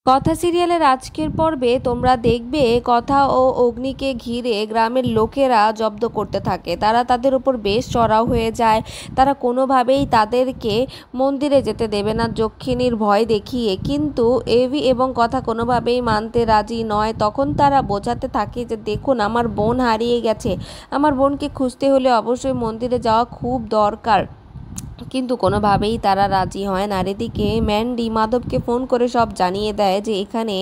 কথা সিরিয়ালের আজকের পর্বে তোমরা দেখবে কথা ও অগ্নিকে ঘিরে গ্রামের লোকেরা জব্দ করতে থাকে। তারা তাদের উপর বেশ চড়াও হয়ে যায়। তারা কোনোভাবেই তাদেরকে মন্দিরে যেতে দেবে না যক্ষিণীর ভয় দেখিয়ে, কিন্তু এভি এবং কথা কোনোভাবেই মানতে রাজি নয়। তখন তারা বোঝাতে থাকে যে দেখুন, আমার বোন হারিয়ে গেছে, আমার বোনকে খুঁজতে হলে অবশ্যই মন্দিরে যাওয়া খুব দরকার। কিন্তু কোনোভাবেই তারা রাজি হয় না। আর এদিকে ম্যান্ডি মাধবকে ফোন করে সব জানিয়ে দেয় যে এখানে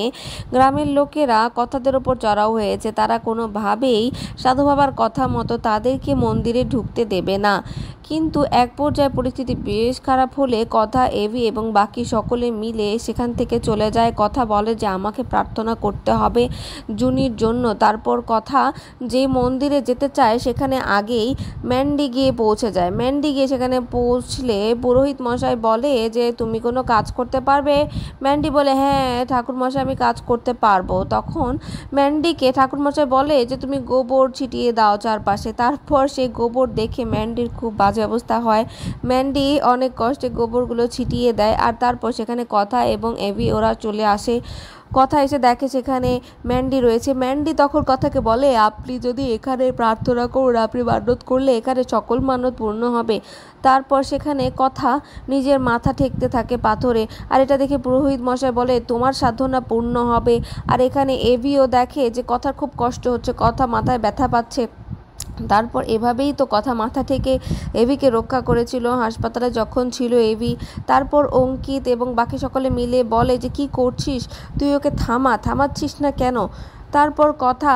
গ্রামের লোকেরা কথাদের ওপর চড়াও হয়েছে, তারা কোনোভাবেই সাধু বাবার কথা মতো তাদেরকে মন্দিরে ঢুকতে দেবে না। কিন্তু এক পর্যায়ে পরিস্থিতি বেশ খারাপ হলে কথা, এভি এবং বাকি সকলে মিলে সেখান থেকে চলে যায়। কথা বলে যে আমাকে প্রার্থনা করতে হবে জুনির জন্য। তারপর কথা যে মন্দিরে যেতে চায় সেখানে আগেই ম্যান্ডি গিয়ে পৌঁছে যায়। ম্যান্ডি গিয়ে সেখানে পৌঁছলে পুরোহিত মশাই বলে যে তুমি কোনো কাজ করতে পারবে? ম্যান্ডি বলে হ্যাঁ ঠাকুরমশাই, আমি কাজ করতে পারবো। তখন ম্যান্ডিকে ঠাকুরমশাই বলে যে তুমি গোবর ছিটিয়ে দাও চারপাশে। তারপর সেই গোবর দেখে ম্যান্ডির খুব বাজে অবস্থা হয়। ম্যান্ডি অনেক কষ্টে গোবরগুলো ছিটিয়ে দেয়। আর তারপর সেখানে কথা এবং এভি ওরা চলে আসে। কথা এসে দেখে সেখানে ম্যান্ডি রয়েছে। ম্যান্ডি তখন কথাকে বলে আপনি যদি এখানে প্রার্থনা করুন, আপনি মানত করলে এখানে সকল মানত পূর্ণ হবে। তারপর সেখানে কথা নিজের মাথা ঠেকতে থাকে পাথরে। আর এটা দেখে পুরোহিত মশাই বলে তোমার সাধনা পূর্ণ হবে। আর এখানে এভিও দেখে যে কথার খুব কষ্ট হচ্ছে, কথা মাথায় ব্যথা পাচ্ছে। তারপর এভাবেই তো কথা মাথা থেকে এভিকে রক্ষা করেছিল হাসপাতালে যখন ছিল এভি। তারপর অঙ্কিত এবং বাকি সকলে মিলে বলে যে কি করছিস তুই, ওকে থামাচ্ছিস না কেন? তারপর কথা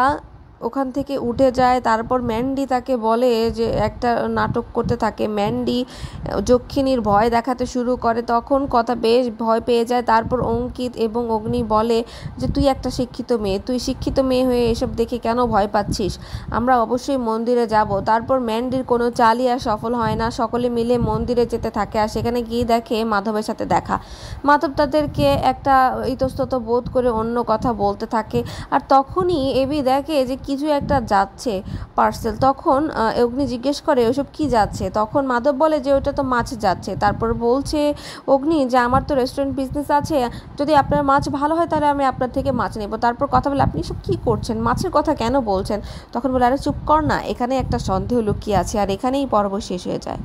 ওখান থেকে উঠে যায়। তারপর ম্যান্ডি তাকে বলে যে একটা নাটক করতে থাকে। ম্যান্ডি যক্ষিণীর ভয় দেখাতে শুরু করে। তখন কথা বেশ ভয় পেয়ে যায়। তারপর অঙ্কিত এবং অগ্নি বলে যে তুই একটা শিক্ষিত মেয়ে, তুই শিক্ষিত মেয়ে হয়ে এসব দেখে কেন ভয় পাচ্ছিস? আমরা অবশ্যই মন্দিরে যাব। তারপর ম্যান্ডির কোনো চালই আর সফল হয় না। সকলে মিলে মন্দিরে যেতে থাকে। আর সেখানে গিয়ে দেখে মাধবের সাথে দেখা। মাধব তাদেরকে একটা ইতস্তত বোধ করে অন্য কথা বলতে থাকে। আর তখনই এভি দেখে যে কিছু একটা যাচ্ছে পার্সেল। তখন অগ্নি জিজ্ঞেস করে ওসব কি যাচ্ছে? তখন মাধব বলে যে ওটা তো মাছ যাচ্ছে। তারপর বলছে অগ্নি যে আমার তো রেস্টুরেন্ট বিজনেস আছে, যদি আপনার মাছ ভালো হয় তাহলে আমি আপনার থেকে মাছ নেব। তারপর কথা বলে আপনি সব কী করছেন, মাছের কথা কেন বলছেন? তখন বলে আরে চুপ কর না, এখানে একটা সন্দেহ লুকিয়ে আছে। আর এখানেই পর্ব শেষ হয়ে যায়।